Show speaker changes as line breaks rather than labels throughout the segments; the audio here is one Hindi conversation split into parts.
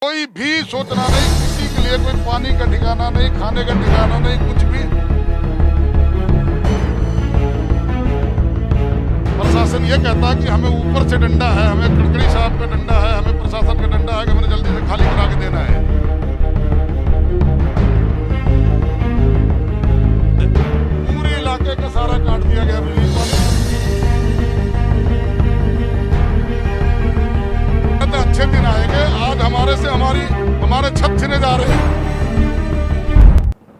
कोई भी सोचना नहीं, किसी के लिए कोई पानी का ठिकाना नहीं, खाने का ठिकाना नहीं, कुछ भी। प्रशासन ये कहता है कि हमें ऊपर से डंडा है, हमें गडकरी साहब का डंडा है, हमें प्रशासन का डंडा है कि हमें जल्दी से खाली करा के देना है। पूरे इलाके का सारा काट दिया गया बिजली पानी। अच्छे दिन आएंगे, आज हमारे से हमारे छत छिने जा रहे हैं।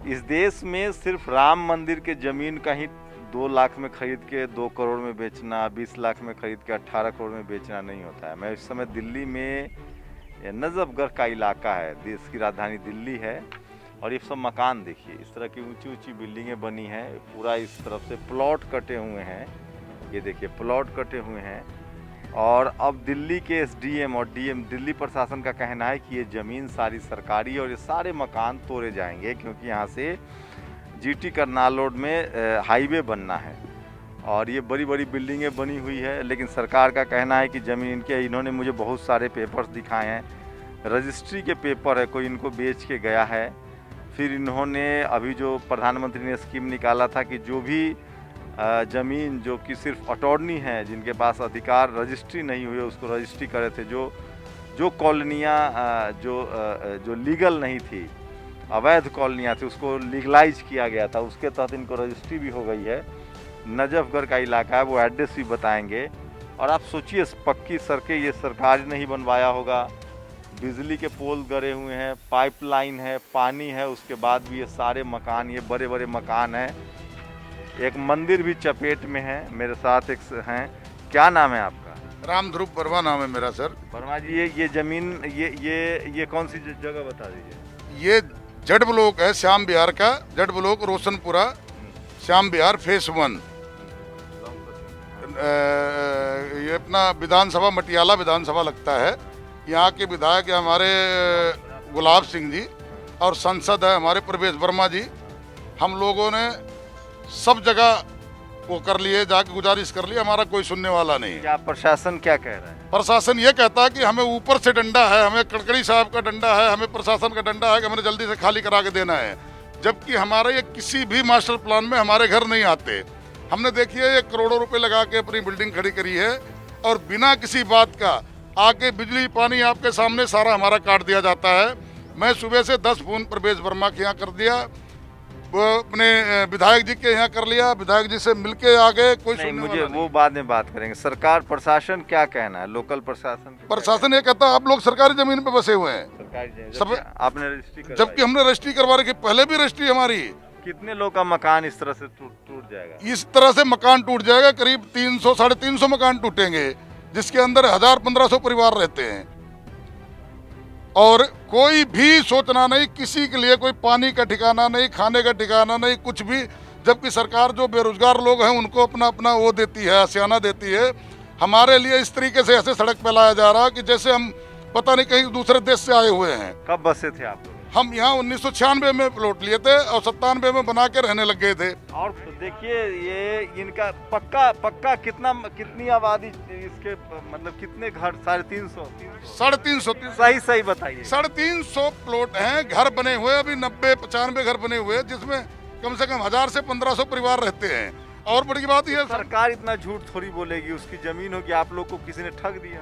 इस देश में सिर्फ राम मंदिर के जमीन का ही 2 लाख में खरीद के 2 करोड़ में बेचना, 20 लाख में खरीद के 18 करोड़ में बेचना नहीं होता है। मैं इस समय दिल्ली में नजफगढ़ का इलाका है, देश की राजधानी दिल्ली है, और ये सब मकान देखिए, इस तरह की ऊंची ऊंची बिल्डिंगें बनी हैं। पूरा इस तरफ से प्लॉट कटे हुए हैं, ये देखिए प्लॉट कटे हुए हैं। और अब दिल्ली के एसडीएम और डीएम, दिल्ली प्रशासन का कहना है कि ये ज़मीन सारी सरकारी और ये सारे मकान तोड़े जाएंगे, क्योंकि यहाँ से जीटी करनाल रोड में हाईवे बनना है और ये बड़ी बड़ी बिल्डिंगें बनी हुई है। लेकिन सरकार का कहना है कि ज़मीन इनके, इन्होंने मुझे बहुत सारे पेपर्स दिखाए हैं, रजिस्ट्री के पेपर है, कोई इनको बेच के गया है। फिर इन्होंने अभी जो प्रधानमंत्री ने स्कीम निकाला था कि जो भी ज़मीन जो कि सिर्फ अटॉर्नी है, जिनके पास अधिकार रजिस्ट्री नहीं हुई है, उसको रजिस्ट्री करे थे। जो कॉलोनियाँ जो लीगल नहीं थी, अवैध कॉलोनियाँ थी, उसको लीगलाइज किया गया था, उसके तहत इनको रजिस्ट्री भी हो गई है। नजफगढ़ का इलाका है, वो एड्रेस भी बताएंगे। और आप सोचिए, पक्की सड़कें ये सरकार नहीं बनवाया होगा, बिजली के पोल गड़े हुए हैं, पाइपलाइन है, पानी है, उसके बाद भी ये सारे मकान, ये बड़े बड़े मकान हैं। एक मंदिर भी चपेट में है। मेरे साथ एक हैं, क्या नाम है आपका?
राम ध्रुव वर्मा नाम है मेरा सर।
वर्मा जी, ये जमीन, ये कौन सी जगह बता दीजिए।
ये जड ब्लॉक है, श्याम विहार का जड ब्लॉक, रोशनपुरा, श्याम विहार फेस 1। ये अपना विधानसभा, मटियाला विधानसभा लगता है। यहाँ के विधायक है हमारे गुलाब सिंह जी, और सांसद है हमारे प्रवेश वर्मा जी। हम लोगों ने सब जगह वो कर लिए, जाके गुजारिश कर ली, हमारा कोई सुनने वाला नहीं है।
क्या प्रशासन क्या कह रहा है?
प्रशासन ये कहता है कि हमें ऊपर से डंडा है, हमें गडकरी साहब का डंडा है, हमें प्रशासन का डंडा है कि हमें जल्दी से खाली करा के देना है। जबकि हमारे ये किसी भी मास्टर प्लान में हमारे घर नहीं आते। हमने देखिए, ये करोड़ों रुपए लगा के अपनी बिल्डिंग खड़ी करी है, और बिना किसी बात का आके बिजली पानी आपके सामने सारा हमारा काट दिया जाता है। मैं सुबह से 10 फोन प्रवेश वर्मा के यहाँ कर दिया, वो अपने विधायक जी के यहाँ कर लिया, विधायक जी से मिलके आ गए, कोई
नहीं,
सुनने
मुझे
वाला
वो बाद में बात करेंगे। सरकार प्रशासन क्या कहना है? लोकल
प्रशासन ये कहता है आप लोग सरकारी जमीन पे बसे हुए हैं।
सरकारी
सब
आपने रजिस्ट्री करवाई?
जबकि हमने रजिस्ट्री करवा रखी, पहले भी रजिस्ट्री हमारी।
कितने लोग का मकान इस तरह से टूट जाएगा?
इस तरह से मकान टूट जाएगा, करीब 300 साढ़े 300 मकान टूटेंगे, जिसके अंदर 1000-1500 परिवार रहते हैं। और कोई भी सोचना नहीं, किसी के लिए कोई पानी का ठिकाना नहीं, खाने का ठिकाना नहीं, कुछ भी। जबकि सरकार जो बेरोजगार लोग हैं उनको अपना अपना वो देती है, आशियाना देती है। हमारे लिए इस तरीके से ऐसे सड़क पे लाया जा रहा है कि जैसे हम पता नहीं कहीं दूसरे देश से आए हुए हैं।
कब बसे थे आप लोग?
हम यहाँ 1996 में प्लॉट लिए थे और 97 में बना के रहने लग गए थे।
और देखिए, ये इनका पक्का कितनी आबादी इसके, मतलब कितने घर? 350 सही बताइए।
350 प्लॉट हैं, घर बने हुए अभी 90-95 घर बने हुए, जिसमें कम से कम 1000 से 1500 परिवार रहते हैं। और बड़ी बात यह,
सरकार इतना झूठ थोड़ी बोलेगी, उसकी जमीन होगी, आप लोग को किसी ने ठग दिया।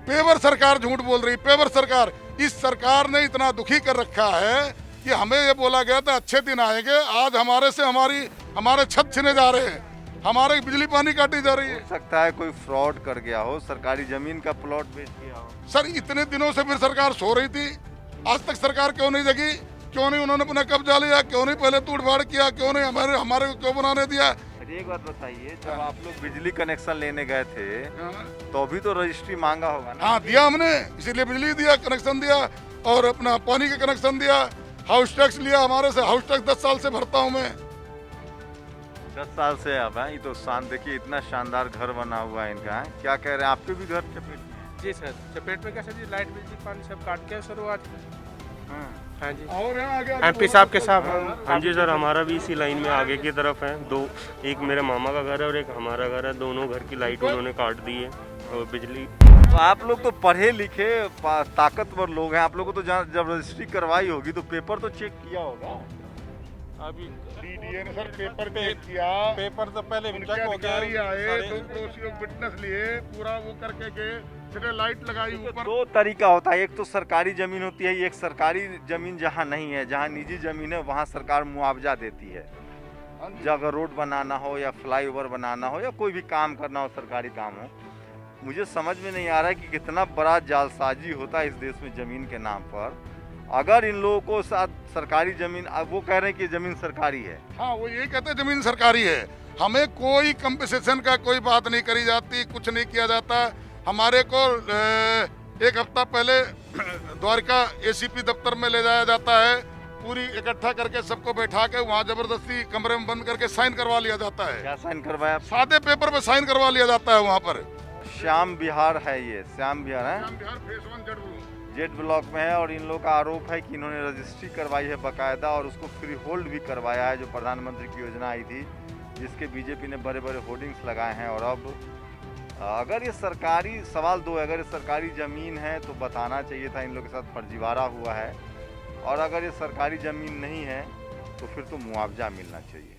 पेवर सरकार झूठ बोल रही, पेवर सरकार। इस सरकार ने इतना दुखी कर रखा है कि हमें ये बोला गया था अच्छे दिन आएंगे, आज हमारे से हमारे छत छिने जा रहे हैं, हमारे बिजली पानी काटी जा रही है।
हो सकता है कोई फ्रॉड कर गया हो, सरकारी जमीन का प्लॉट बेच दिया हो।
सर, इतने दिनों से फिर सरकार सो रही थी, आज तक सरकार क्यों नहीं जगी? क्यों नहीं उन्होंने अपना कब्जा लिया? क्यों नहीं पहले तोड़ फाड़ किया? क्यों नहीं हमारे को क्यों बनाने दिया?
एक बात बताइए, जब आप लोग बिजली कनेक्शन लेने गए थे तो भी तो रजिस्ट्री मांगा होगा ना?
हाँ, दिया हमने, इसीलिए बिजली दिया, कनेक्शन दिया, और अपना पानी का कनेक्शन दिया, हाउस टैक्स लिया हमारे से। हाउस टैक्स 10 साल से भरता हूँ मैं।
10 साल से। अब है, ये तो देखिए, इतना शानदार घर बना हुआ है इनका। क्या कह रहे हैं, आपके भी घर चपेट में?
जी सर, चपेट में क्या सर जी, लाइट बिजली पानी सब काट के शुरुआत। हाँ जी।
और
एमपी साहब के साथ।
हाँ जी सर, हमारा भी इसी लाइन में आगे की तरफ है। दो, एक मेरे मामा का घर है और एक हमारा घर है। दोनों घर की लाइट उन्होंने काट दी है और बिजली
है।
तो आप लोग तो पढ़े लिखे ताकतवर लोग हैं, आप लोगों को तो जब रजिस्ट्री करवाई होगी तो पेपर तो चेक किया होगा।
अभी
डीडीए ने सर पेपर चेक किया,
पेपर तो पहले
उनके
चेक हो गया।
अधिकारी आए, दो पड़ोसियों विटनेस लिए, पूरा वो करके गए, फिर लाइट लगाई ऊपर।
दो तरीका होता है, एक तो सरकारी जमीन होती है, एक सरकारी जमीन जहाँ नहीं है, जहाँ निजी जमीन है वहाँ सरकार मुआवजा देती है। जब अगर रोड बनाना हो या फ्लाईओवर बनाना हो या कोई भी काम करना हो, सरकारी काम हो, मुझे समझ में नहीं आ रहा है कि कितना बड़ा जालसाजी होता है इस देश में ज़मीन के नाम पर। अगर इन लोगों को साथ सरकारी ज़मीन, अब वो कह रहे हैं कि ज़मीन सरकारी है।
हाँ, वो यही कहते हैं जमीन सरकारी है, हमें कोई कंपनसेशन का कोई बात नहीं करी जाती, कुछ नहीं किया जाता। हमारे को एक हफ्ता पहले द्वारका एसीपी दफ्तर में ले जाया जाता है, पूरी इकट्ठा करके सबको बैठा के वहाँ जबरदस्ती कमरे में बंद करके साइन करवा लिया जाता है।
क्या साइन करवाया?
सादे पेपर पे साइन करवा लिया जाता है वहाँ पर।
श्याम विहार है, ये श्याम विहार है,
बिहार फेस 1
जेट ब्लॉक में है। और इन लोगों का आरोप है कि इन्होंने रजिस्ट्री करवाई है बाकायदा, और उसको फ्री होल्ड भी करवाया है, जो प्रधानमंत्री की योजना आई थी जिसके बीजेपी ने बड़े बड़े होर्डिंग्स लगाए हैं। और अब अगर ये सरकारी, सवाल दो है, अगर ये सरकारी ज़मीन है तो बताना चाहिए था, इन लोगों के साथ फर्जीवाड़ा हुआ है। और अगर ये सरकारी ज़मीन नहीं है तो फिर तो मुआवजा मिलना चाहिए।